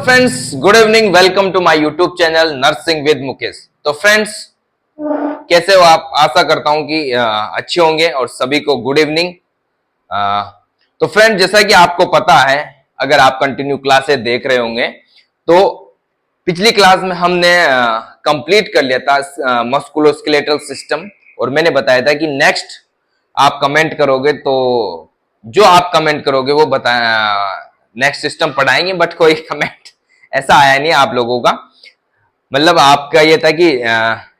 Friends, good evening. Welcome to my YouTube channel nursing with Mukesh. तो friends, कैसे हो आप? आशा करता हूं कि अच्छे होंगे और सभी को गुड इवनिंग। तो फ्रेंड, जैसा कि आपको पता है, अगर आप कंटिन्यू क्लासेस देख रहे होंगे तो पिछली क्लास में हमने कंप्लीट कर लिया था मस्कुलोस्केलेटल सिस्टम, और मैंने बताया था कि नेक्स्ट आप कमेंट करोगे तो जो आप कमेंट करोगे वो बता नेक्स्ट सिस्टम पढ़ाएंगे। बट कोई कमेंट ऐसा आया नहीं आप लोगों का, मतलब आपका ये था कि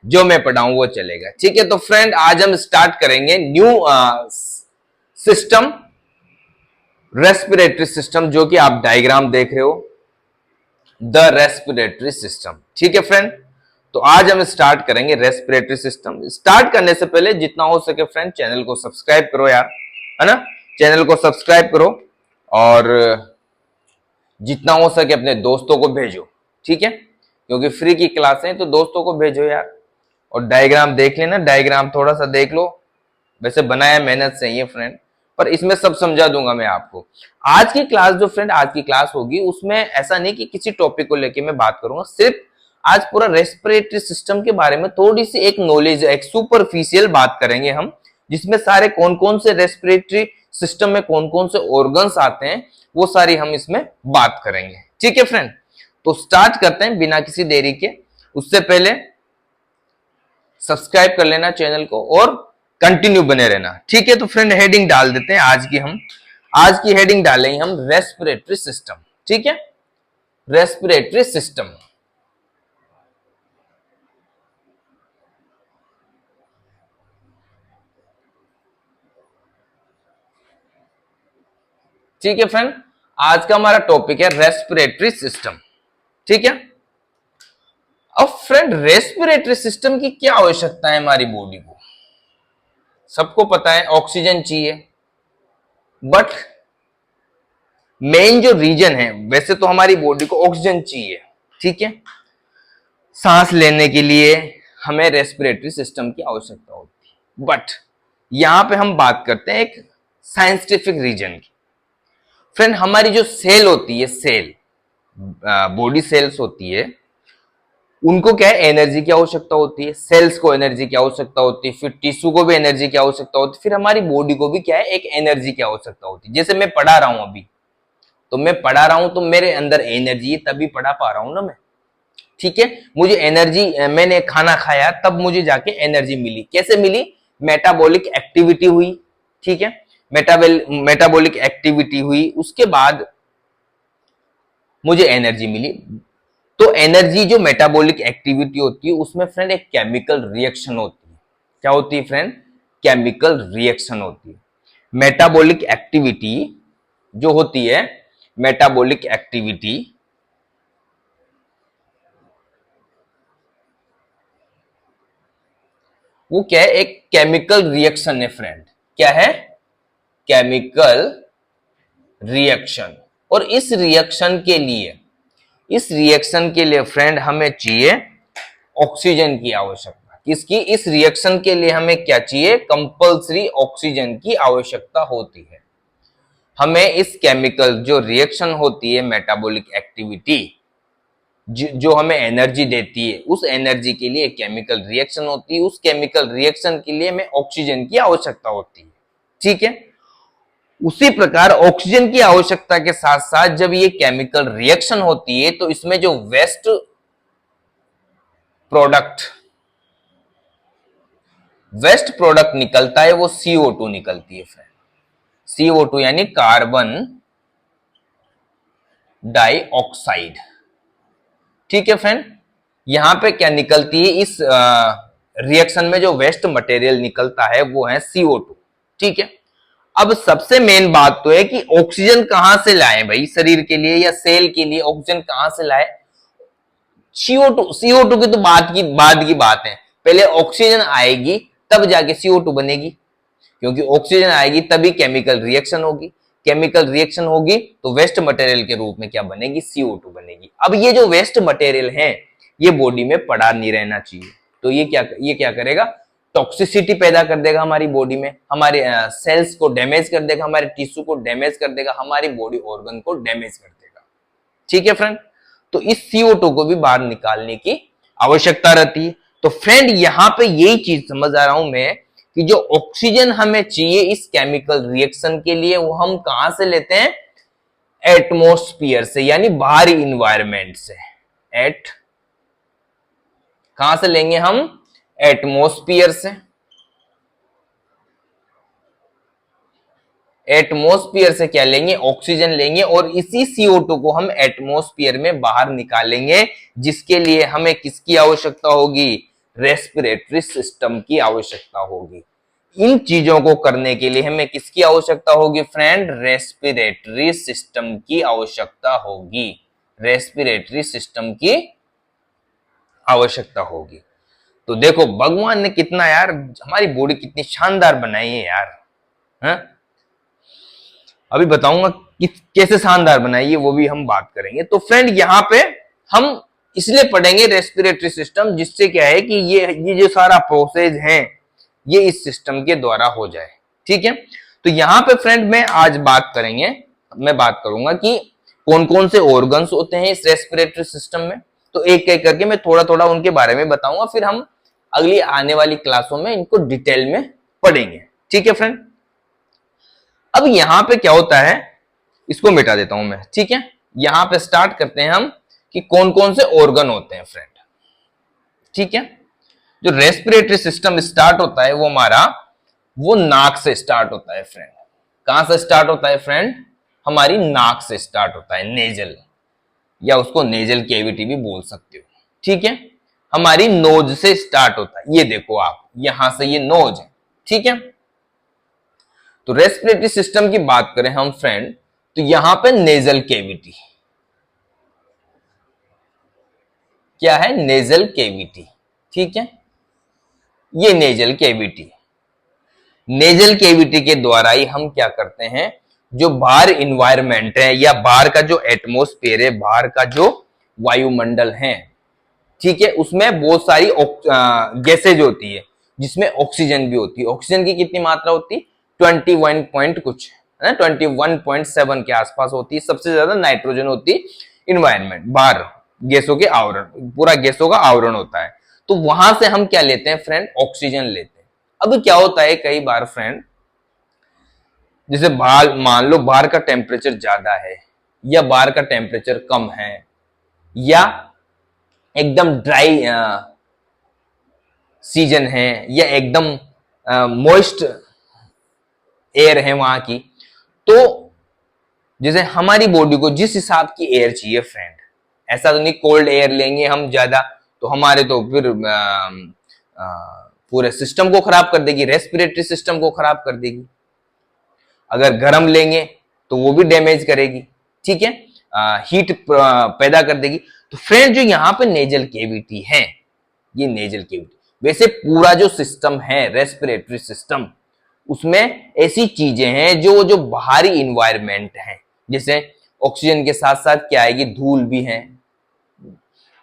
जो मैं पढ़ाऊं वो चलेगा। ठीक है, तो फ्रेंड आज हम स्टार्ट करेंगे न्यू सिस्टम, रेस्पिरेटरी सिस्टम, जो कि आप डायग्राम देख रहे हो, द रेस्पिरेटरी सिस्टम। ठीक है फ्रेंड, तो आज हम स्टार्ट करेंगे रेस्पिरेटरी सिस्टम। स्टार्ट करने से पहले जितना हो सके फ्रेंड चैनल को सब्सक्राइब करो यार, है ना। चैनल को सब्सक्राइब करो और जितना हो सके अपने दोस्तों को भेजो। ठीक है, क्योंकि फ्री की क्लासें तो दोस्तों को भेजो यार। और डायग्राम देख लेना, डायग्राम थोड़ा सा देख लो, वैसे बनाया मेहनत से ही है फ्रेंड, पर इसमें सब समझा दूंगा मैं आपको। आज की क्लास जो फ्रेंड आज की क्लास होगी उसमें ऐसा नहीं कि किसी टॉपिक को लेके मैं बात करूंगा, सिर्फ आज पूरा रेस्पिरेटरी सिस्टम के बारे में थोड़ी सी एक नॉलेज, एक सुपरफिशियल बात करेंगे हम, जिसमें सारे कौन कौन से रेस्पिरेटरी सिस्टम में कौन कौन से ऑर्गन्स आते हैं वो सारी हम इसमें बात करेंगे। ठीक है फ्रेंड, तो स्टार्ट करते हैं बिना किसी देरी के। उससे पहले सब्सक्राइब कर लेना चैनल को और कंटिन्यू बने रहना। ठीक है, तो फ्रेंड हेडिंग डाल देते हैं आज की हेडिंग डालेंगे हम रेस्पिरेटरी सिस्टम। ठीक है, रेस्पिरेटरी सिस्टम। ठीक है फ्रेंड, आज का हमारा टॉपिक है रेस्पिरेटरी सिस्टम। ठीक है, अब फ्रेंड रेस्पिरेटरी सिस्टम की क्या आवश्यकता है हमारी बॉडी को? सबको पता है ऑक्सीजन चाहिए, बट मेन जो रीजन है, वैसे तो हमारी बॉडी को ऑक्सीजन चाहिए, ठीक है, सांस लेने के लिए हमें रेस्पिरेटरी सिस्टम की आवश्यकता होती है। बट यहां पे हम बात करते हैं एक साइंटिफिक रीजन की। फ्रेंड हमारी जो सेल होती है, सेल बॉडी सेल्स होती है, उनको क्या है, एनर्जी की आवश्यकता होती है। सेल्स को एनर्जी की आवश्यकता होती है, फिर टिश्यू को भी एनर्जी की आवश्यकता होती है, फिर हमारी बॉडी को भी क्या है, एक एनर्जी की आवश्यकता होती है। जैसे मैं पढ़ा रहा हूं अभी, तो मैं पढ़ा रहा हूं तो मेरे अंदर एनर्जी है, तभी पढ़ा पा रहा हूं ना मैं। ठीक है, मुझे एनर्जी, मैंने खाना खाया तब मुझे जाके एनर्जी मिली। कैसे मिली? मेटाबॉलिक एक्टिविटी हुई। ठीक है, मेटाबॉलिक एक्टिविटी हुई, उसके बाद मुझे एनर्जी मिली। तो एनर्जी जो मेटाबॉलिक एक्टिविटी होती है उसमें फ्रेंड एक केमिकल रिएक्शन होती है। क्या होती है फ्रेंड? केमिकल रिएक्शन होती है। मेटाबॉलिक एक्टिविटी जो होती है, मेटाबॉलिक एक्टिविटी वो क्या है, एक केमिकल रिएक्शन है फ्रेंड। क्या है? Chemical reaction. और इस रिएक्शन के लिए फ्रेंड हमें चाहिए ऑक्सीजन की आवश्यकता। किसकी? इस रिएक्शन के लिए हमें क्या चाहिए? कंपल्सरी ऑक्सीजन की आवश्यकता होती है। हमें इस केमिकल जो रिएक्शन होती है, मेटाबॉलिक एक्टिविटी जो हमें एनर्जी देती है, उस एनर्जी के लिए केमिकल रिएक्शन होती है। उस केमिकल रिएक्शन के लिए हमें ऑक्सीजन की आवश्यकता होती है। ठीक है, उसी प्रकार ऑक्सीजन की आवश्यकता के साथ साथ जब ये केमिकल रिएक्शन होती है तो इसमें जो वेस्ट प्रोडक्ट निकलता है वो CO2 निकलती है फ्रेंड। CO2 यानी कार्बन डाइऑक्साइड। ठीक है फ्रेंड, यहां पे क्या निकलती है? इस रिएक्शन में जो वेस्ट मटेरियल निकलता है वो है CO2। ठीक है, अब सबसे मेन बात तो है कि ऑक्सीजन कहां से लाएं भाई, शरीर के लिए या सेल के लिए ऑक्सीजन कहां से लाए? CO2 की तो बाद की बात है। पहले ऑक्सीजन आएगी तब जाके CO2 बनेगी, क्योंकि ऑक्सीजन आएगी तभी केमिकल रिएक्शन होगी। केमिकल रिएक्शन होगी तो वेस्ट मटेरियल के रूप में क्या बनेगी? CO2 बनेगी। अब ये जो वेस्ट मटेरियल है ये बॉडी में पड़ा नहीं रहना चाहिए, तो ये क्या करेगा? टॉक्सिसिटी पैदा कर देगा हमारी बॉडी में, हमारे सेल्स को डैमेज कर देगा, हमारे टिश्यू को डैमेज कर देगा, हमारी बॉडी ऑर्गन को डैमेज कर देगा। ठीक है फ्रेंड, तो इस CO2 को भी बाहर निकालने की आवश्यकता रहती है। तो फ्रेंड यहां पे यही चीज समझ आ रहा हूं मैं कि जो ऑक्सीजन हमें चाहिए इस केमिकल रिएक्शन के लिए वो हम कहां से लेते हैं, एटमॉस्फेयर से, यानी बाहरी इन्वायरमेंट से। एट कहां से लेंगे हम, एटमॉस्फेयर से। एटमॉस्फेयर से क्या लेंगे, ऑक्सीजन लेंगे और इसी CO2 को हम एटमॉस्फेयर में बाहर निकालेंगे, जिसके लिए हमें किसकी आवश्यकता होगी, रेस्पिरेटरी सिस्टम की आवश्यकता होगी। इन चीजों को करने के लिए हमें किसकी आवश्यकता होगी फ्रेंड, रेस्पिरेटरी सिस्टम की आवश्यकता होगी। रेस्पिरेटरी सिस्टम की आवश्यकता होगी। तो देखो भगवान ने कितना यार हमारी बॉडी कितनी शानदार बनाई है यार, है? अभी बताऊंगा कि कैसे शानदार बनाई है, वो भी हम बात करेंगे। तो फ्रेंड यहाँ पे हम इसलिए पढ़ेंगे रेस्पिरेटरी सिस्टम, जिससे क्या है कि ये जो सारा प्रोसेस है ये इस सिस्टम के द्वारा हो जाए। ठीक है, तो यहाँ पे फ्रेंड मैं आज बात करूंगा कि कौन कौन से ऑर्गन्स होते हैं इस रेस्पिरेटरी सिस्टम में। तो एक एक करके मैं थोड़ा थोड़ा उनके बारे में बताऊंगा, फिर हम अगली आने वाली क्लासों में इनको डिटेल में पढ़ेंगे। ठीक है फ्रेंड, अब यहां पे क्या होता है, इसको मिटा देता हूं मैं। ठीक है, यहां पे स्टार्ट करते हैं हम कि कौन कौन से ऑर्गन होते हैं फ्रेंड। ठीक है, जो रेस्पिरेटरी सिस्टम स्टार्ट होता है वो नाक से स्टार्ट होता है फ्रेंड। कहां से स्टार्ट होता है फ्रेंड, हमारी नाक से स्टार्ट होता है, नेजल, या उसको नेजल कैविटी भी बोल सकते हो। ठीक है, हमारी नोज से स्टार्ट होता है, ये देखो आप यहां से ये नोज है। ठीक है, तो रेस्पिरेटरी सिस्टम की बात करें हम फ्रेंड, तो यहां पे नेजल कैविटी, क्या है, नेजल कैविटी। ठीक है, ये नेजल कैविटी, नेजल कैविटी के द्वारा ही हम क्या करते हैं, जो बाहर इन्वायरमेंट है या बाहर का जो एटमॉस्फेयर है, बाहर का जो वायुमंडल है, ठीक है, उसमें बहुत सारी गैसेज होती है, जिसमें ऑक्सीजन भी होती है। ऑक्सीजन की कितनी मात्रा होती है, 21 पॉइंट कुछ है, 21.7 के आसपास होती है। सबसे ज्यादा नाइट्रोजन होती है, इन्वायरमेंट बाहर गैसों के आवरण, पूरा गैसों का आवरण होता है। तो वहां से हम क्या लेते हैं फ्रेंड, ऑक्सीजन लेते हैं। अब क्या होता है कई बार फ्रेंड, जैसे बाहर मान लो बाहर का टेम्परेचर ज्यादा है या बाहर का टेम्परेचर कम है, या एकदम ड्राई सीजन है, या एकदम मॉइस्ट एयर है वहां की, तो जैसे हमारी बॉडी को जिस हिसाब की एयर चाहिए फ्रेंड, ऐसा तो नहीं कोल्ड एयर लेंगे हम ज्यादा तो हमारे तो फिर पूरे सिस्टम को खराब कर देगी, रेस्पिरेटरी सिस्टम को खराब कर देगी। अगर गर्म लेंगे तो वो भी डैमेज करेगी। ठीक है, हीट पैदा कर देगी। तो फ्रेंड जो यहाँ पे नेजल कैविटी है, ये नेजल कैविटी, वैसे पूरा जो सिस्टम है रेस्पिरेटरी सिस्टम, उसमें ऐसी चीजें हैं जो बाहरी इन्वायरमेंट है, जैसे ऑक्सीजन के साथ साथ क्या आएगी, धूल भी है।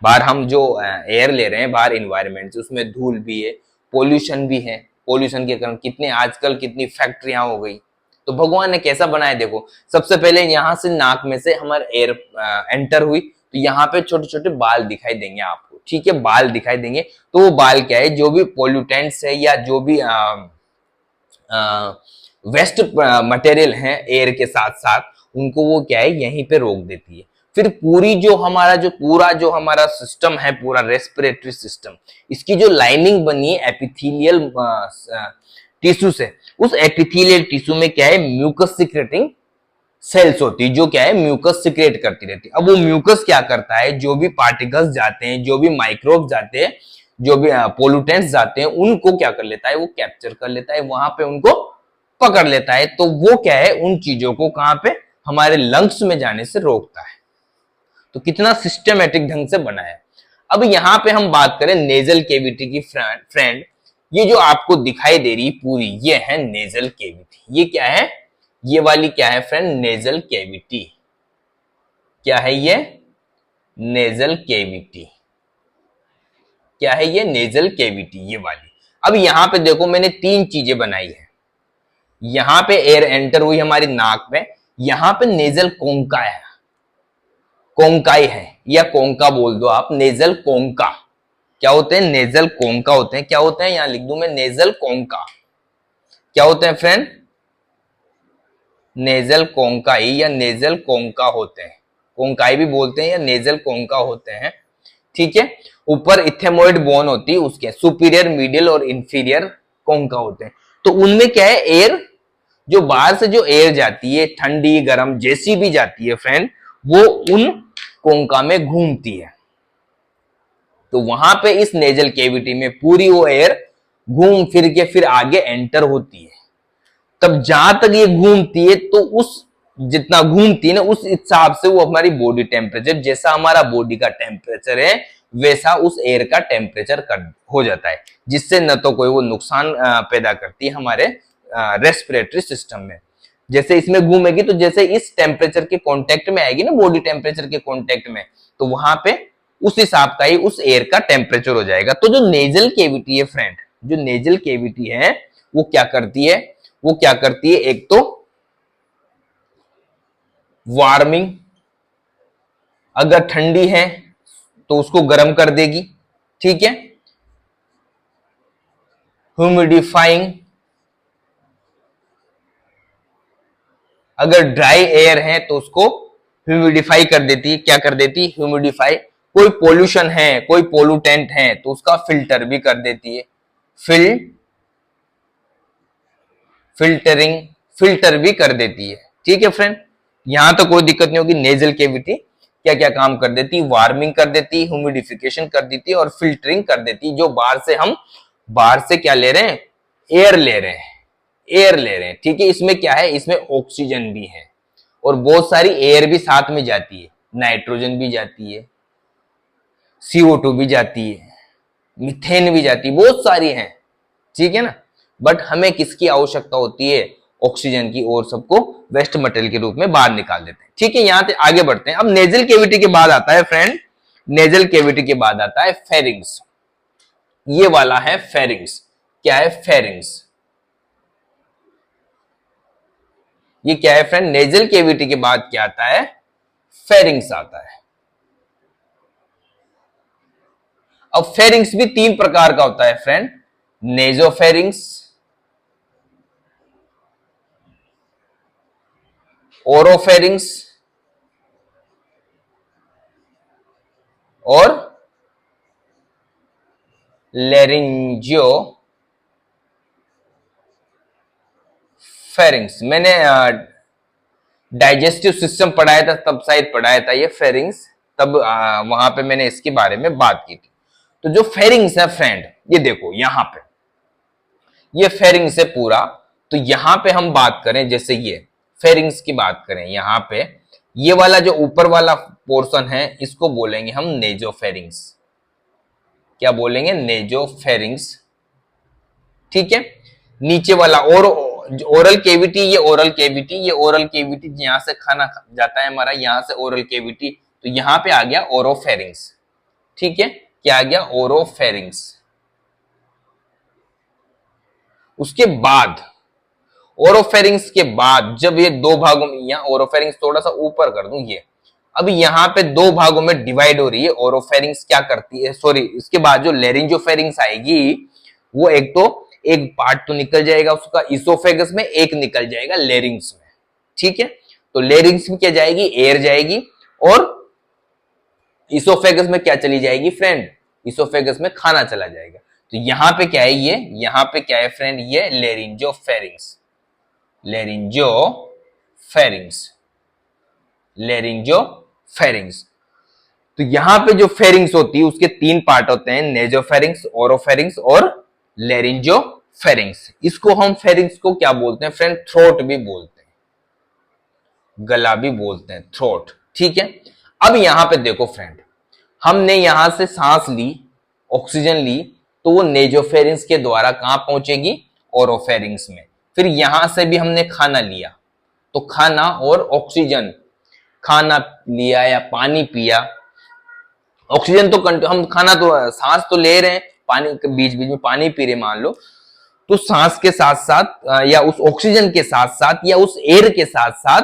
बाहर हम जो एयर ले रहे हैं बाहर इन्वायरमेंट से, उसमें धूल भी है, पोल्यूशन भी है। पोल्यूशन के कारण कितने आजकल कितनी फैक्ट्रियां हो गई। तो भगवान ने कैसा बनाया, देखो सबसे पहले यहां से नाक में से हमारे एयर एंटर हुई, तो यहाँ पे छोटे छोटे बाल दिखाई देंगे आपको। ठीक है, बाल दिखाई देंगे, तो वो बाल क्या है, जो भी पोल्यूटेंट्स है या जो भी वेस्ट मटेरियल है एयर के साथ साथ, उनको वो क्या है यहीं पे रोक देती है। फिर पूरा जो हमारा सिस्टम है, पूरा रेस्पिरेटरी सिस्टम, इसकी जो लाइनिंग बनी है एपिथेलियल टिश्यू से, उस एपिथेलियल टिश्यू में क्या है, म्यूकस सिक्रेटिंग सेल्स होती है, जो क्या है म्यूकस सिक्रेट करती रहती है। अब वो म्यूकस क्या करता है, जो भी पार्टिकल्स जाते हैं, जो भी माइक्रोब्स जाते हैं, जो भी पोल्यूटेंट्स जाते हैं, उनको क्या कर लेता है, वो कैप्चर कर लेता है, वहां पे उनको पकड़ लेता है। तो वो क्या है, उन चीजों को कहां पे, हमारे लंग्स में जाने से रोकता है। तो कितना सिस्टमेटिक ढंग से बना है। अब यहां पे हम बात करें नेजल कैविटी की फ्रेंड, ये जो आपको दिखाई दे रही पूरी, ये है नेजल कैविटी। ये क्या है, ये वाली क्या है फ्रेंड, नेजल कैविटी। क्या है ये, नेजल कैविटी। क्या है ये, नेजल कैविटी, ये वाली। अब यहां पे देखो मैंने तीन चीजें बनाई है। यहां पे एयर एंटर हुई हमारी नाक में, यहां पे नेजल कोंका है, कोंकाई है या कोंका बोल दो आप, नेजल कोंका। क्या होते हैं? नेजल कोंका होते हैं। क्या होते हैं? यहां लिख दूं मैं, नेजल कोंका। क्या होते हैं फ्रेंड? नेजल कोंकाई या नेजल कोंका होते हैं। कोंकाई भी बोलते हैं या नेजल कोंका होते हैं। ठीक है, ऊपर इथेमोइड बोन होती है, उसके सुपीरियर, मिडिल और इंफीरियर कोंका होते हैं। तो उनमें क्या है, एयर जो बाहर से जो एयर जाती है, ठंडी गर्म जैसी भी जाती है फ्रेंड, वो उन कोंका में घूमती है। तो वहां पे इस नेजल केविटी में पूरी वो एयर घूम फिर के फिर आगे एंटर होती है। तब जहां तक ये घूमती है, तो उस जितना घूमती है ना, उस हिसाब से वो हमारी बॉडी टेम्परेचर, जैसा हमारा बॉडी का टेम्परेचर है वैसा उस एयर का टेम्परेचर हो जाता है, जिससे न तो कोई वो नुकसान पैदा करती है हमारे रेस्पिरेटरी सिस्टम में। जैसे इसमें घूमेगी तो जैसे इस टेम्परेचर के कांटेक्ट में आएगी ना, बॉडी टेम्परेचर के कांटेक्ट में, तो वहां पे उस हिसाब का ही उस एयर का टेम्परेचर हो जाएगा। तो जो नेजल केविटी है फ्रेंड, जो नेजल केविटी है वो क्या करती है? वो क्या करती है, एक तो वार्मिंग, अगर ठंडी है तो उसको गर्म कर देगी। ठीक है, ह्यूमिडिफाइंग, अगर ड्राई एयर है तो उसको ह्यूमिडिफाई कर देती है। क्या कर देती है? ह्यूमिडिफाई। कोई पोल्यूशन है, कोई पोल्यूटेंट है तो उसका फिल्टर भी कर देती है। फिल्टरिंग, फिल्टर भी कर देती है। ठीक है फ्रेंड, यहां तो कोई दिक्कत नहीं होगी। नेजल केविटी क्या क्या काम कर देती? वार्मिंग कर देती, ह्यूमिडिफिकेशन कर देती और फिल्टरिंग कर देती। जो बाहर से क्या ले रहे हैं? एयर ले रहे हैं, एयर ले रहे हैं। ठीक है, इसमें क्या है? इसमें ऑक्सीजन भी है और बहुत सारी एयर भी साथ में जाती है। नाइट्रोजन भी जाती है, CO2 भी जाती है, मीथेन भी जाती है, बहुत सारी हैं। ठीक है ना, बट हमें किसकी आवश्यकता होती है? ऑक्सीजन की, और सबको वेस्ट मटेरियल के रूप में बाहर निकाल देते हैं। ठीक है, यहां से आगे बढ़ते हैं। अब नेजल केविटी के बाद आता है फ्रेंड, नेजल केविटी के बाद आता है फेरिंग्स। ये वाला है फेरिंग्स। क्या है? फेरिंग्स। ये क्या है फ्रेंड? नेजल केविटी के बाद क्या आता है? फेरिंग्स आता है। अब फेरिंग्स भी 3 प्रकार का होता है फ्रेंड, नेजोफेरिंग्स, ओरोफेरिंग्स और लेरिंजियो फेरिंग्स। मैंने डाइजेस्टिव सिस्टम पढ़ाया था, तब शायद पढ़ाया था ये फेरिंग्स, तब वहां पे मैंने इसके बारे में बात की थी। तो जो फेरिंग्स है फ्रेंड, ये देखो यहां पे, ये फेरिंग्स है पूरा। तो यहां पे हम बात करें, जैसे ये फेरिंग्स की बात करें, यहां पे ये वाला जो ऊपर वाला पोर्शन है, इसको बोलेंगे हम नेजोफेरिंग्स। क्या बोलेंगे? नेजोफेरिंग्स। ठीक है, नीचे वाला और ओरल केविटी, ये ओरल केविटी, ये ओरल केविटी यहां से खाना जाता है हमारा, यहां से ओरल केविटी, तो यहां पे आ गया ओरोफेरिंग्स। ठीक है, क्या आ गया? ओरोफेरिंग्स। उसके बाद ओरोफेरिंग्स के बाद जब ये 2 भागों में, यहां ओरोफेरिंग्स थोड़ा सा ऊपर कर दूं, ये अब यहां पे 2 भागों में डिवाइड हो रही है। ओरोफेरिंग्स क्या करती है, सॉरी, इसके बाद जो लेरिंजोफेरिंग्स आएगी, वो एक पार्ट तो निकल जाएगा उसका इसोफेगस में, एक निकल जाएगा लेरिंग्स में। ठीक है, तो लेरिंग्स में क्या जाएगी? एयर जाएगी, और इसोफेगस में क्या चली जाएगी फ्रेंड? इसोफेगस में खाना चला जाएगा। तो यहां पे क्या है? ये यहां पे क्या है फ्रेंड? ये लेरिंजोफेरिंग्स, लेरिंजोफेरिंग्स, लेरिंजोफेरिंग्स। तो यहां पे जो फेरिंग्स होती है उसके 3 पार्ट होते हैं, नेजोफेरिंग्स, ओरोफेरिंग्स और लेरिंजोफेरिंग्स। इसको हम फेरिंग्स को क्या बोलते हैं फ्रेंड? थ्रोट भी बोलते हैं, गला भी बोलते हैं, थ्रोट। ठीक है, अब यहां पे देखो फ्रेंड, हमने यहां से सांस ली, ऑक्सीजन ली, तो वो नेजोफेरिंग्स के द्वारा कहां पहुंचेगी? ओरोफेरिंग्स में। फिर यहां से भी हमने खाना लिया, तो खाना और ऑक्सीजन, खाना लिया या पानी पिया, ऑक्सीजन तो हम खाना तो सांस तो ले रहे हैं, पानी के बीच बीच में पानी पी रहे मान लो, तो सांस के साथ साथ या उस ऑक्सीजन के साथ साथ या उस एयर के साथ साथ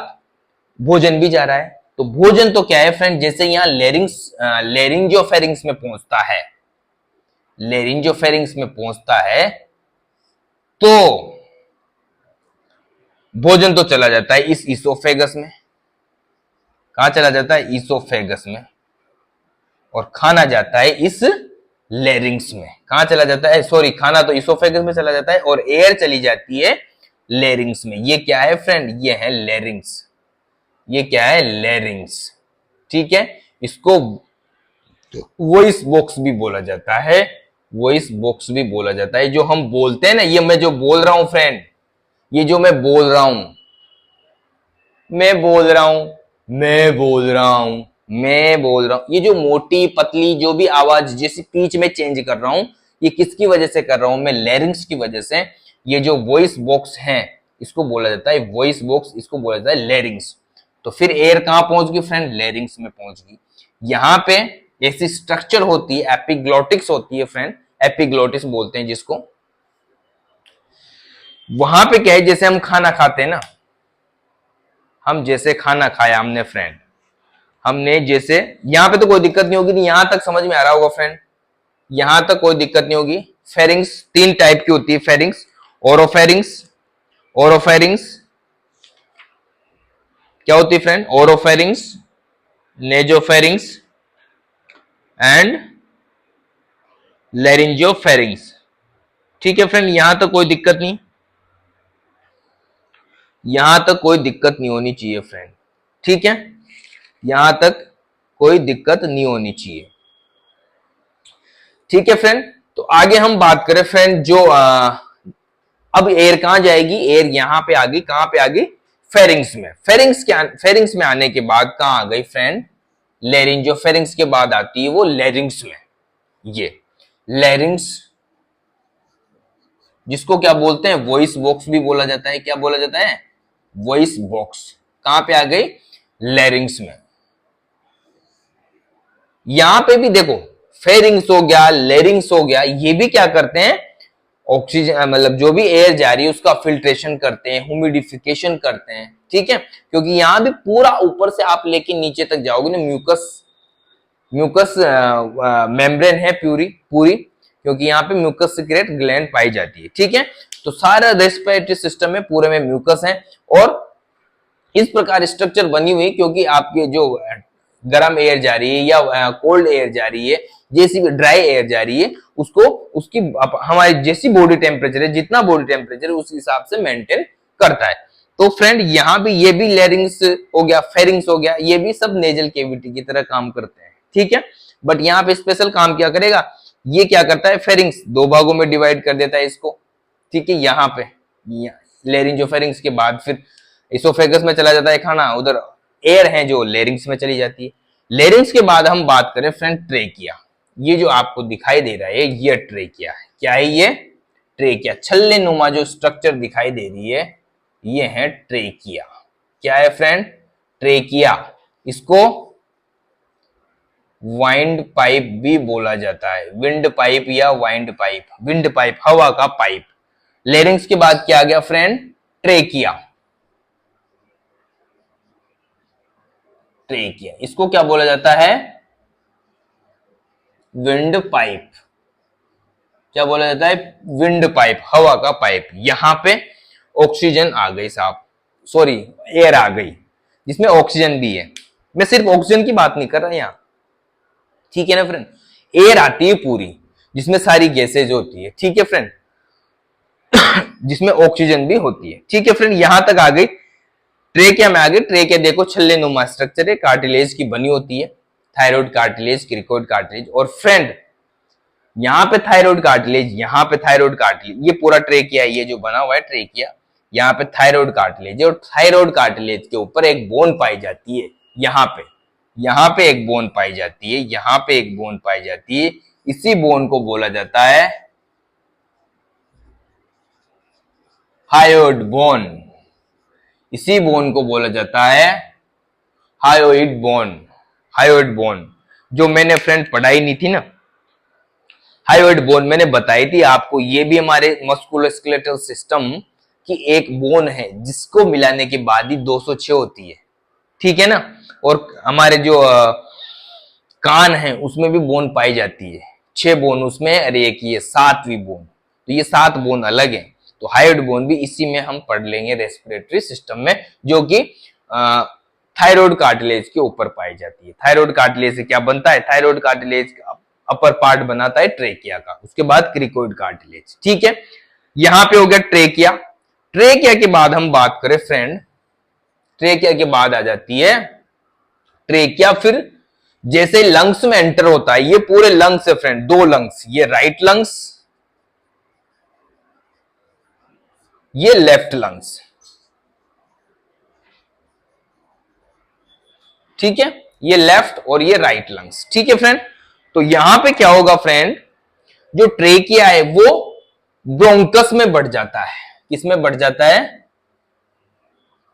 भोजन भी जा रहा है, तो तो भोजन तो क्या है फ्रेंड, जैसे यहाँ लेरिंजोफेरिंग्स में पहुंचता है, लेरिंजोफेरिंग्स में पहुंचता है तो भोजन तो चला जाता है इस इसोफेगस में। कहां चला जाता है? इसोफेगस में। और खाना जाता है इस लेरिंग्स में। कहां चला जाता है? सॉरी, खाना तो इसोफेगस में चला जाता है और एयर चली जाती है लेरिंग्स में। ये क्या है फ्रेंड? ये है लेरिंग्स। ये क्या है? लेरिंग्स। ठीक है, इसको वॉइस बॉक्स भी बोला जाता है, वॉइस बॉक्स भी बोला जाता है। जो हम बोलते हैं ना, ये मैं जो बोल रहा हूं फ्रेंड, ये जो मैं बोल रहा हूं, मैं बोल रहा हूं, मैं बोल रहा हूं, मैं बोल रहा हूं, ये जो मोटी पतली जो भी आवाज जैसी पिच में चेंज कर रहा हूं, ये किसकी वजह से कर रहा हूं? मैं लेरिंग्स की वजह से। ये जो वॉइस बॉक्स है इसको बोला जाता है वॉइस बॉक्स, इसको बोला जाता है लेरिंग्स। तो फिर एयर कहां पहुंच गई फ्रेंड? लेरिंग्स में पहुंच गई। यहां पे ऐसी स्ट्रक्चर होती है, एपिग्लोटिक्स होती है फ्रेंड, एपिग्लोटिस बोलते हैं जिसको। वहां पे क्या है, जैसे हम खाना खाते हैं ना, हम जैसे खाना खाया हमने फ्रेंड, हमने जैसे, यहां पे तो कोई दिक्कत नहीं होगी, यहां तक समझ में आ रहा होगा फ्रेंड, यहां तक कोई दिक्कत नहीं होगी। फेरिंग्स तीन टाइप की होती है फेरिंग्स, ओरोफेरिंग्स, ओरोफेरिंग्स क्या होती है friend? Oropharynx, nasopharynx and laryngopharynx. ठीक है फ्रेंड, यहां तक कोई दिक्कत नहीं, यहां तक कोई दिक्कत नहीं होनी चाहिए फ्रेंड। ठीक है, यहां तक कोई दिक्कत नहीं होनी चाहिए। ठीक है फ्रेंड, तो आगे हम बात करें फ्रेंड, जो अब एयर कहां जाएगी? एयर यहां पे आ गई, कहां पे आ गई? फेरिंग्स में। फेरिंग्स में आने के बाद कहां आ गई फ्रेंड? लेरिंजियोफेरिंग्स के बाद आती है वो लेरिंग्स में। ये लेरिंग्स, जिसको क्या बोलते हैं? वॉइस बॉक्स भी बोला जाता है। क्या बोला जाता है? Voice box. कहां पे आ गई? लेरिंग्स में। यहां पे भी देखो, फेरिंग्स हो गया, लेरिंग्स हो गया, ये भी क्या करते हैं? ऑक्सीजन, मतलब जो भी एयर जा रही है उसका फिल्ट्रेशन करते हैं, ह्यूमिडिफिकेशन करते हैं। ठीक है, क्योंकि यहां भी पूरा ऊपर से आप लेके नीचे तक जाओगे ना, म्यूकस, म्यूकस मेम्ब्रेन है पूरी पूरी, क्योंकि यहाँ पे म्यूकस सिक्रेट ग्लैंड पाई जाती है। ठीक है, तो सारा रेस्पिरेटरी सिस्टम में पूरे में म्यूकस है और इस प्रकार स्ट्रक्चर बनी हुई, क्योंकि आपके जो गर्म एयर जा रही है या कोल्ड एयर जा रही है, जैसी भी ड्राई एयर जा रही है, उसको उसकी हमारी जैसी बॉडी टेम्परेचर है, जितना बॉडी टेम्परेचर है उस हिसाब से मेंटेन करता है। तो फ्रेंड यहाँ भी ये भी लेरिंग्स हो गया, फेरिंग्स हो गया, ये भी सब नेजल केविटी की तरह काम करते हैं। ठीक है, बट यहाँ पे स्पेशल काम क्या करेगा? ये क्या करता है? फेरिंग्स दो भागों में डिवाइड कर देता है इसको। ठीक है, यहाँ पे लेरिंजोफेरिंग्स के बाद फिर इसोफेगस में चला जाता है खाना, उधर एयर है जो लेरिंग्स में चली जाती है। लेरिंग्स के बाद हम बात करें फ्रेंड ट्रेकिया। ये जो आपको दिखाई दे रहा है ये ट्रेकिया है। क्या है ये? ट्रेकिया। छल्ले नुमा जो स्ट्रक्चर दिखाई दे रही है ये है ट्रेकिया। क्या है फ्रेंड? ट्रेकिया। इसको वाइंड पाइप भी बोला जाता है, विंड पाइप या वाइंड पाइप, विंड पाइप हवा का पाइप। लेरिंग्स के बाद क्या आ गया फ्रेंड? ट्रेकिया। ट्रेकिया, इसको क्या बोला जाता है? Wind pipe. क्या बोला जाता है? विंड पाइप, हवा का पाइप। यहां पे ऑक्सीजन आ गई साहब, सॉरी एयर आ गई जिसमें ऑक्सीजन भी है। मैं सिर्फ ऑक्सीजन की बात नहीं कर रहा यहां, ठीक है ना फ्रेंड? एयर आती है पूरी जिसमें सारी गैसेज होती है। ठीक है फ्रेंड, जिसमें ऑक्सीजन भी होती है। ठीक है फ्रेंड, यहां तक आ गई। ट्रेकिया में आ गई। ट्रेकिया देखो छल्ले नुमा स्ट्रक्चर है, कार्टिलेज की बनी होती है, थायराइड कार्टिलेज, क्रिकोइड कार्टिलेज। और फ्रेंड यहाँ पे थायराइड कार्टिलेज, यहाँ पे थायराइड कार्टिलेज, ये पूरा ट्रेकिया ये जो बना हुआ है ट्रेकिया, यहाँ पे थायराइड कार्टिलेज है और थायराइड कार्टिलेज के ऊपर एक बोन पाई जाती है। यहाँ पे एक बोन पाई जाती है, यहाँ पे एक बोन पाई जाती है। इसी बोन को बोला जाता है हायोइड बोन। इसी बोन को बोला जाता है हायोइड बोन। हायोइड बोन जो मैंने फ्रेंड पढ़ाई नहीं थी ना, हायोइड बोन मैंने बताई थी आपको, ये भी हमारे मस्कुलोस्केलेटल सिस्टम की एक बोन है जिसको मिलाने के बाद ही 206 होती है। ठीक है ना। और हमारे जो कान है उसमें भी बोन पाई जाती है, 6 बोन उसमें, अरे एक ये 7वीं बोन, तो ये 7 बोन अलग है। तो हाइड बोन भी इसी में हम पढ़ लेंगे रेस्पिरेटरी सिस्टम में, जो कि थायराइड कार्टिलेज के ऊपर पाई जाती है। थायराइड कार्टिलेज से क्या बनता है, थायराइड कार्टिलेज अपर पार्ट बनाता है ट्रेकिया का, उसके बाद क्रिकोइड कार्टिलेज। ठीक है, यहां पे हो गया ट्रेकिया। ट्रेकिया के बाद हम बात करें फ्रेंड, ट्रेकिया के बाद आ जाती है ट्रेकिया, फिर जैसे लंग्स में एंटर होता है, ये पूरे लंग्स है फ्रेंड, 2 लंग्स, ये राइट लंग्स, ये लेफ्ट लंग्स। ठीक है, ये लेफ्ट और ये राइट लंग्स। ठीक है फ्रेंड, तो यहां पे क्या होगा फ्रेंड, जो ट्रेकिया है वो ब्रोंकस में बढ़ जाता है। किस में बढ़ जाता है,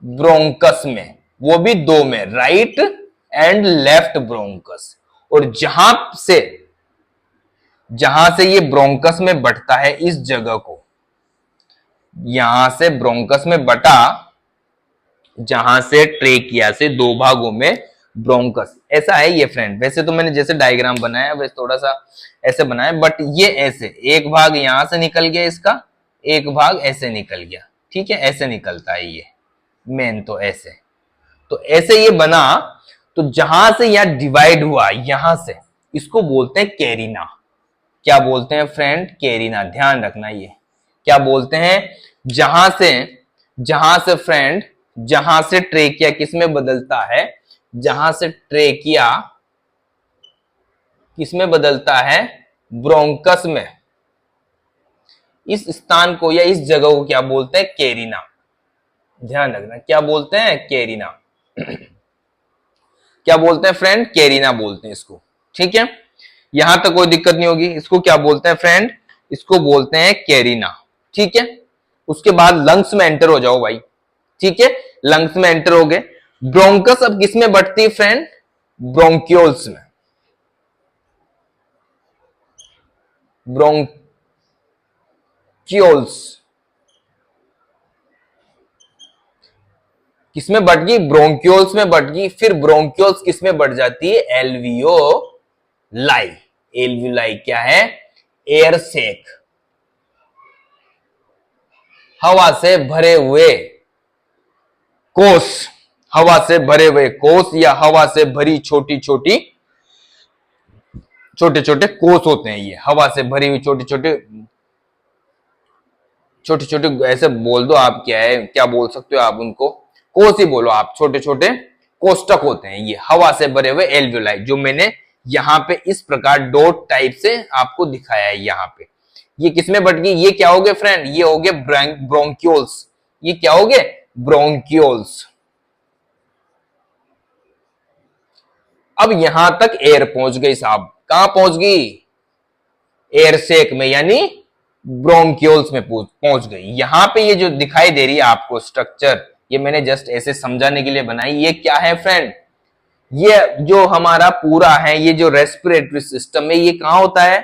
ब्रोंकस में, वो भी 2 में, राइट एंड लेफ्ट ब्रोंकस। और जहां से ये ब्रोंकस में बढ़ता है, इस जगह को, यहां से ब्रोंकस में बटा, जहां से ट्रेकिया से 2 भागों में ब्रोंकस, ऐसा है ये फ्रेंड। वैसे तो मैंने जैसे डायग्राम बनाया वैसे थोड़ा सा ऐसे बनाया, बट ये ऐसे एक भाग यहां से निकल गया इसका, एक भाग ऐसे निकल गया। ठीक है, ऐसे निकलता है ये मेन, तो ऐसे, तो ऐसे ये बना। तो जहां से यहां डिवाइड हुआ, यहां से, इसको बोलते हैं कैरिना। क्या बोलते हैं फ्रेंड, कैरिना, ध्यान रखना ये क्या बोलते हैं। जहां से फ्रेंड, जहां से ट्रेकिया किस में बदलता है, जहां से ट्रेकिया किस में बदलता है, ब्रोंकस में, इस स्थान को या इस जगह को क्या बोलते हैं, कैरिना। ध्यान रखना, क्या बोलते हैं, कैरिना। क्या बोलते हैं फ्रेंड, कैरिना बोलते हैं इसको। ठीक है, यहां तक कोई दिक्कत नहीं होगी। इसको क्या बोलते हैं फ्रेंड, इसको बोलते हैं कैरिना। ठीक है, उसके बाद लंग्स में एंटर हो जाओ भाई। ठीक है, लंग्स में एंटर हो गए। ब्रोंकस अब किस में बढ़ती है फ्रेंड, ब्रोंक्यूल्स में, ब्रोंक्यूल्स किसमें बढ़ गई, ब्रोंक्यूल्स में बढ़ गई। फिर ब्रोंक्यूल्स किसमें बढ़ जाती है, एल्वियोलाई। एल्वियोलाई क्या है, एयर सेक, हवा से भरे हुए कोष, हवा से भरे हुए कोष या हवा से भरी छोटी छोटी, छोटे छोटे कोष होते हैं ये, हवा से भरी हुई छोटे छोटे, छोटे छोटे ऐसे बोल दो आप, क्या है, क्या बोल सकते हो आप उनको, कोष ही बोलो आप, छोटे छोटे कोष्टक होते हैं ये, हवा से भरे हुए एल्वियोलाई, जो मैंने यहाँ पे इस प्रकार डॉट टाइप से आपको दिखाया है यहाँ पे। ये किसमें बढ़ गई, ये क्या हो गए फ्रेंड, ये हो गए ब्रोंक्यूल्स। ये क्या हो गए, ब्रोंक्यूल्स। अब यहां तक एयर पहुंच गई साहब, कहां पहुंच गई, एयर सेक में, यानी ब्रोंक्यूल्स में पहुंच गई। यहां पे ये जो दिखाई दे रही है आपको स्ट्रक्चर, ये मैंने जस्ट ऐसे समझाने के लिए बनाई। ये क्या है फ्रेंड, ये जो हमारा पूरा है, ये जो रेस्पिरेटरी सिस्टम है, ये कहां होता है,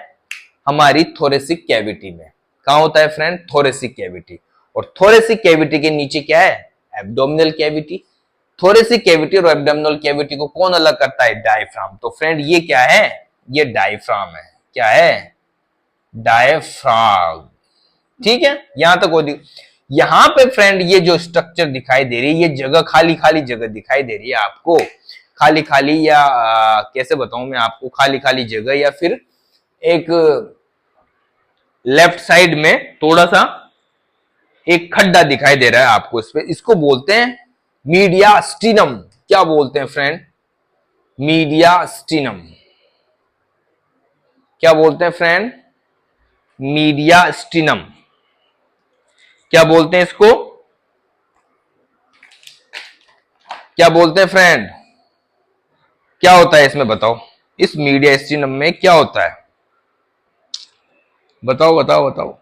हमारी थोरेसिक कैविटी में। कहां होता है फ्रेंड, थोरेसिक कैविटी। और थोरेसिक कैविटी के नीचे क्या है, एब्डोमिनल कैविटी। थोरेसिक कैविटी और एब्डोमिनल कैविटी को कौन अलग करता है, डायफ्राम। तो फ्रेंड ये क्या है, ये डायफ्राम है। क्या है, डायफ्राम। ठीक है, यहां तक होती। यहां पे फ्रेंड ये जो स्ट्रक्चर दिखाई दे रही है, ये जगह खाली खाली जगह दिखाई दे रही है आपको, खाली खाली, या कैसे बताऊं मैं आपको, खाली खाली जगह, या फिर एक लेफ्ट साइड में थोड़ा सा एक खड्डा दिखाई दे रहा है आपको इस पे, इसको बोलते हैं मीडियास्टिनम। क्या बोलते हैं फ्रेंड, मीडियास्टिनम। क्या बोलते हैं फ्रेंड, मीडियास्टिनम। क्या बोलते हैं इसको, क्या बोलते हैं फ्रेंड, क्या होता है इसमें बताओ, इस मीडियास्टिनम में क्या होता है, बताओ बताओ बताओ,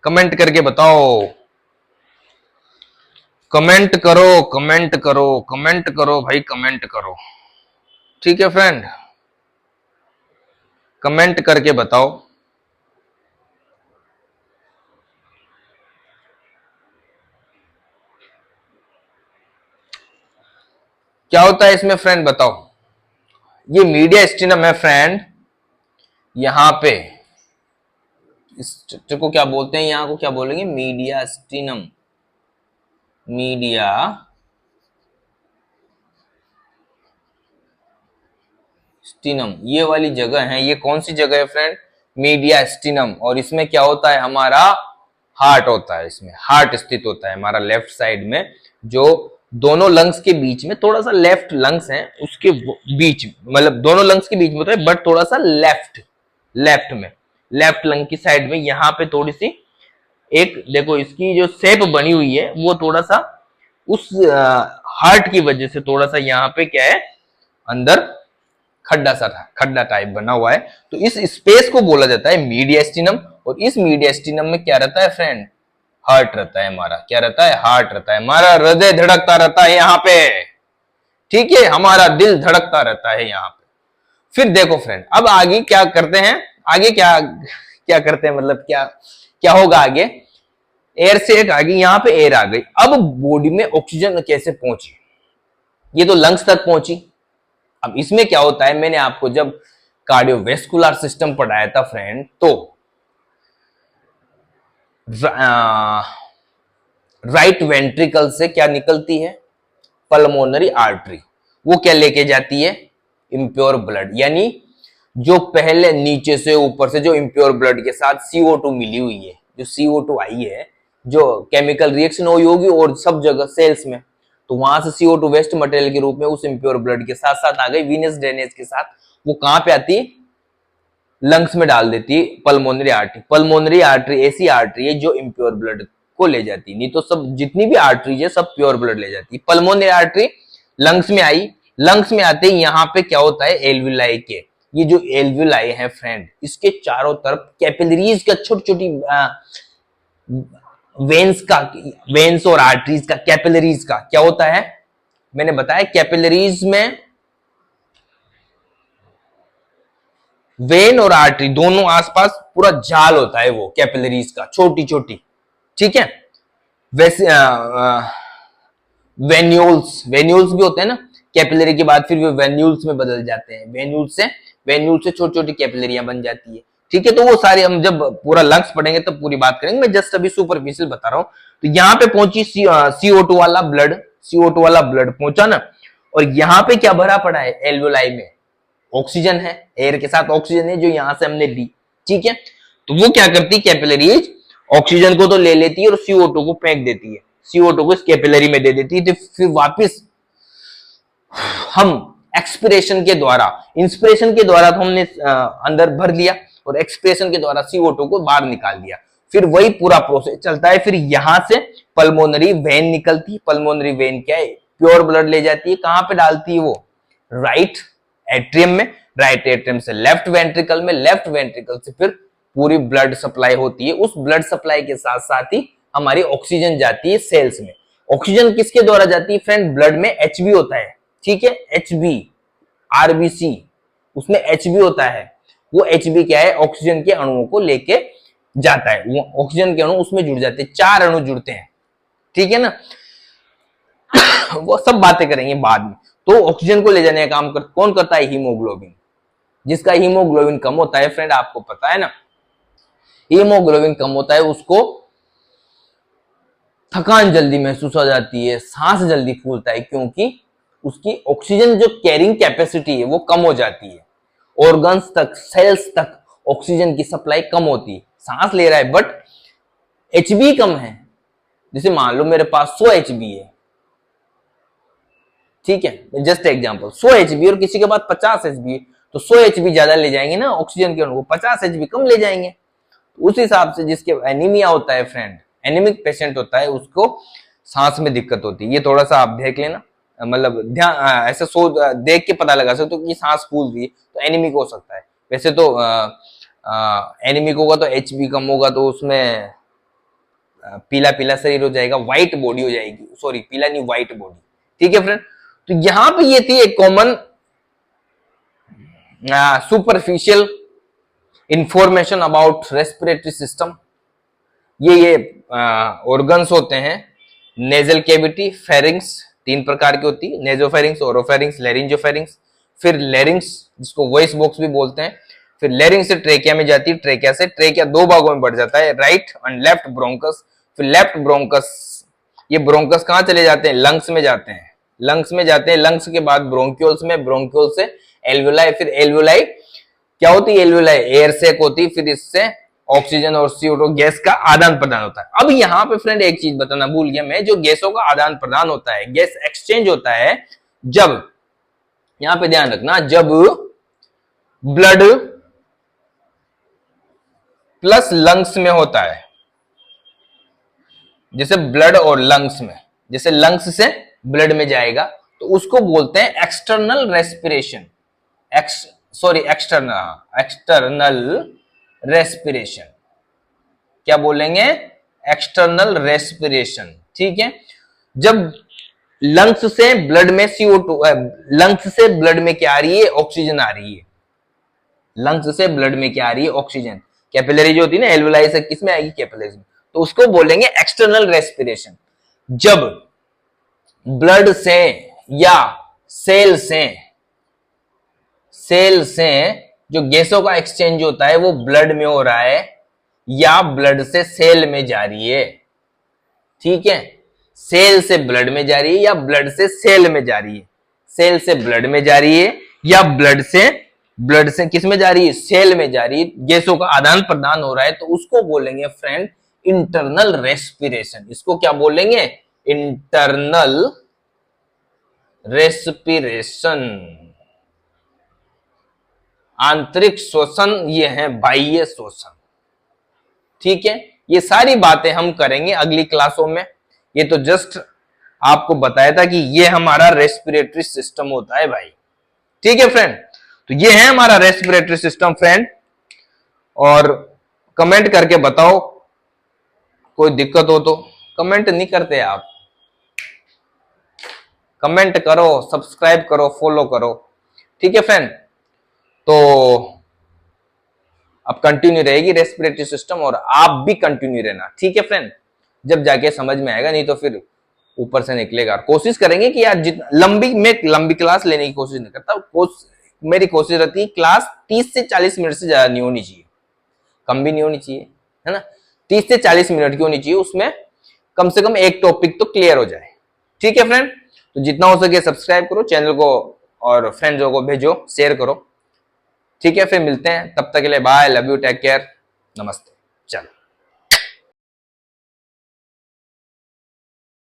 कमेंट करके बताओ, कमेंट करो, कमेंट करो, कमेंट करो भाई, कमेंट करो। ठीक है फ्रेंड, कमेंट करके बताओ। क्या होता है इसमें फ्रेंड बताओ? ये मीडिया स्टिनम है फ्रेंड। यहां पे इस स्ट्रक्चर को क्या बोलते हैं? यहां को क्या बोलेंगे? मीडिया स्टिनम। मीडिया स्टिनम ये वाली जगह है। ये कौन सी जगह है फ्रेंड? मीडिया स्टिनम। और इसमें क्या होता है? हमारा हार्ट होता है। इसमें हार्ट स्थित होता है हमारा लेफ्ट साइड में, जो दोनों लंग्स के बीच में, थोड़ा सा लेफ्ट लंग्स है उसके बीच, मतलब दोनों लंग्स के बीच में होता है, बट थोड़ा सा लेफ्ट में, लेफ्ट लंग की साइड में, यहाँ पे थोड़ी सी एक देखो इसकी जो शेप बनी हुई है वो थोड़ा सा उस हार्ट की वजह से थोड़ा सा यहाँ पे क्या है, अंदर खड्डा टाइप बना हुआ है। तो इस स्पेस को बोला जाता है मीडियास्टिनम। और इस मीडियास्टिनम में क्या रहता है फ्रेंड? हार्ट रहता है हमारा। क्या रहता है? हार्ट रहता है हमारा। हृदय धड़कता रहता है यहाँ पे, ठीक है, हमारा दिल धड़कता रहता है यहाँ पे। फिर देखो फ्रेंड, अब आगे क्या करते हैं? आगे क्या क्या करते हैं, मतलब क्या क्या होगा आगे? एयर से एक आगे यहाँ पे एयर आ गई। अब बॉडी में ऑक्सीजन कैसे पहुंची? ये तो लंग्स तक पहुंची। अब इसमें क्या होता है, मैंने आपको जब कार्डियोवेस्कुलर सिस्टम पढ़ाया था फ्रेंड, तो राइट वेंट्रिकल से क्या निकलती है? Pulmonary artery. वो क्या लेके जाती है? इम्प्योर ब्लड, यानी जो पहले नीचे से ऊपर से जो इम्प्योर ब्लड के साथ CO2 मिली हुई है, जो CO2 आई है, जो केमिकल रिएक्शन हुई होगी और सब जगह सेल्स में, तो वहां से CO2 वेस्ट मटेरियल के रूप में उस इम्प्योर ब्लड के साथ साथ आ गई वीनस ड्रेनेज के साथ। वो कहां पे आती है? लंग्स में डाल देती है पल्मोनरी आर्टरी। पल्मोनरी आर्टरी ऐसी आर्टरी है जो इम्प्योर ब्लड को ले जाती है। नहीं तो सब जितनी भी आर्टरी है सब प्योर ब्लड ले जाती है। पल्मोनरी आर्टरी लंग्स में आई। लंग्स में आते ही यहाँ पे क्या होता है? एल्विलाई के, ये जो एल्विलाई है फ्रेंड, इसके चारों तरफ कैपिलरीज का छोटी छोटी वेन्स और आर्टरीज का, कैपिलरीज का क्या होता है? मैंने बताया कैपिलरीज में वेन और आर्टरी दोनों आसपास पूरा जाल होता है, वो कैपिलरीज का छोटी छोटी, ठीक है। वैसे वेन्यूल्स भी होते हैं ना कैपिलरी के बाद, फिर वो वेन्यूल्स में बदल जाते हैं। वेन्यूल से छोटी छोटी कैपिलरियां बन जाती है, ठीक है। तो वो सारे हम जब पूरा लंग्स पढ़ेंगे तब पूरी बात करेंगे, मैं जस्ट अभी सुपरफिशियल बता रहा हूं। तो यहाँ पे पहुंची CO2 वाला ब्लड, CO2 वाला ब्लड पहुंचा ना, और यहाँ पे क्या भरा पड़ा है? एल्वोलाई में ऑक्सीजन है, एयर के साथ ऑक्सीजन है जो यहां से हमने ली, ठीक है। तो वो क्या करती है कैपिलरीज? ऑक्सीजन को तो ले लेती है और CO2 को फेंक देती है, CO2 को इस कैपिलरी में दे देती है। तो फिर वापस हम एक्सपिरेशन के द्वारा, इंस्पिरेशन के द्वारा तो हमने अंदर भर लिया और एक्सपिरेशन के द्वारा CO2 को बाहर निकाल दिया। फिर वही पूरा प्रोसेस चलता है। फिर यहां से पल्मोनरी वेन निकलती है। पल्मोनरी वेन क्या है? प्योर ब्लड ले जाती है। कहां पे डालती है वो? राइट एट्रियम में। राइट एट्रियम से लेफ्ट वेंट्रिकल में, लेफ्ट वेंट्रिकल से फिर पूरी ब्लड सप्लाई होती है। उस ब्लड सप्लाई के साथ साथ ही हमारी ऑक्सीजन जाती है सेल्स में। ऑक्सीजन किसके द्वारा जाती है फ्रेंड? ब्लड में HB होता है, ठीक है, HB, RBC, उसमें HB होता है। वो HB क्या है? ऑक्सीजन के अणुओं को लेके जाता है। वो ऑक्सीजन के अणु उसमें जुड़ जाते हैं, 4 अणु जुड़ते हैं, ठीक है ना। वो सब बातें करेंगे बाद में। तो ऑक्सीजन को ले जाने का काम कौन करता है? हीमोग्लोबिन। जिसका हीमोग्लोबिन कम होता है फ्रेंड, आपको पता है ना, हीमोग्लोबिन कम होता है उसको थकान जल्दी महसूस हो जाती है, सांस जल्दी फूलता है, क्योंकि उसकी ऑक्सीजन जो कैरिंग कैपेसिटी है वो कम हो जाती है। ऑर्गन्स तक, सेल्स तक ऑक्सीजन की सप्लाई कम होती है। सांस ले रहा है बट HB कम है। जैसे मान लो मेरे पास 100 HB है, ठीक है, जस्ट एग्जांपल, 100 HB और किसी के पास 50 HB है, तो 100 HB ज्यादा ले जाएंगे ना ऑक्सीजन के अणु, 50 HB कम ले जाएंगे। उस हिसाब से जिसके एनीमिया होता है फ्रेंड, एनीमिक पेशेंट होता है, उसको सांस में दिक्कत होती है। ये थोड़ा सा आप देख लेना, मतलब ध्यान ऐसे देख के पता लगा सकते हो कि सांस फूल रही है तो एनीमिक हो सकता है। वैसे तो एनीमिक होगा तो HB कम होगा तो उसमें पीला पीला शरीर हो जाएगा, व्हाइट बॉडी हो जाएगी, सॉरी पीला नहीं व्हाइट बॉडी, ठीक है फ्रेंड। तो यहां पे ये थी एक common superficial information about respiratory system. ये ऑर्गन्स होते हैं, नेजल कैविटी, फेरिंग्स, तीन प्रकार की होती है, नेजोफेरिंग्स, ओरोफेरिंग्स, लेरिंजोफेरिंग्स। फिर लेरिंग्स जिसको वॉइस बॉक्स भी बोलते हैं। फिर लेरिंग्स से ट्रेकिया में जाती है, ट्रेकिया से ट्रेकिया दो भागों में बढ़ जाता है, राइट एंड लेफ्ट ब्रोंकस। फिर लेफ्ट ब्रोंकस, ये ब्रोंकस कहाँ चले जाते हैं, लंग्स में जाते हैं, लंग्स में जाते हैं, लंग्स के बाद ब्रोंक्यूल्स में, ब्रोंक्यूल से एल्वुलाई। फिर एल्वुलाई क्या होती है, एल्वुलाई एयर सेक होती है, फिर इससे ऑक्सीजन और CO2 गैस का आदान प्रदान होता है। अब यहाँ पे फ्रेंड एक चीज बताना भूल गया मैं, जो गैसों का आदान प्रदान होता है, गैस एक्सचेंज होता है जब, यहां पे ध्यान रखना, जब ब्लड प्लस लंग्स में होता है, जैसे ब्लड और लंग्स में, जैसे लंग्स से ब्लड में जाएगा तो उसको बोलते हैं एक्सटर्नल रेस्पिरेशन, एक्सटर्नल रेस्पिरेशन। क्या बोलेंगे, एक्सटर्नल रेस्पिरेशन, ठीक है। जब लंग्स से ब्लड में CO2, लंग्स से ब्लड में क्या आ रही है, ऑक्सीजन आ रही है, लंग्स से ब्लड में क्या आ रही है, ऑक्सीजन। कैपिलरी जो होती है ना, एल्वुलाई से किसमें आएगी, कैपिलरी में, तो उसको बोलेंगे एक्सटर्नल रेस्पिरेशन। जब ब्लड से या सेल से जो गैसों का एक्सचेंज होता है वो ब्लड में हो रहा है या ब्लड से सेल में जा रही है, ठीक है, सेल से ब्लड में जा रही है या ब्लड से सेल में जा रही है, सेल से ब्लड में जा रही है या ब्लड से किस में जा रही है, सेल में जा रही है, गैसों का आदान प्रदान हो रहा है, तो उसको बोलेंगे फ्रेंड इंटरनल रेस्पिरेशन। इसको क्या बोलेंगे, इंटरनल रेस्पिरेशन। आंतरिक श्वसन ये है बाह्य श्वसन, ठीक है। ये सारी बातें हम करेंगे अगली क्लासों में, ये तो जस्ट आपको बताया था कि ये हमारा रेस्पिरेटरी सिस्टम होता है भाई, ठीक है फ्रेंड। तो ये है हमारा रेस्पिरेटरी सिस्टम फ्रेंड, और कमेंट करके बताओ, कोई दिक्कत हो तो। कमेंट नहीं करते आप, कमेंट करो, सब्सक्राइब करो, फॉलो करो, ठीक है फ्रेंड। तो अब कंटिन्यू रहेगी रेस्पिरेटरी सिस्टम, और आप भी कंटिन्यू रहना, ठीक है फ्रेंड, जब जाके समझ में आएगा, नहीं तो फिर ऊपर से निकलेगा। कोशिश करेंगे कि यार जितना लंबी क्लास लेने की कोशिश नहीं करता, मेरी कोशिश रहती है क्लास 30 से 40 मिनट से ज्यादा नहीं होनी चाहिए, कम भी नहीं होनी चाहिए, है ना, 30 से 40 मिनट की होनी चाहिए, उसमें कम से कम एक टॉपिक तो क्लियर हो जाए, ठीक है फ्रेंड। तो जितना हो सके सब्सक्राइब करो चैनल को, और फ्रेंड्सों को भेजो, शेयर करो, ठीक है। फिर मिलते हैं, तब तक के लिए bye, love you, take care, नमस्ते, चलो।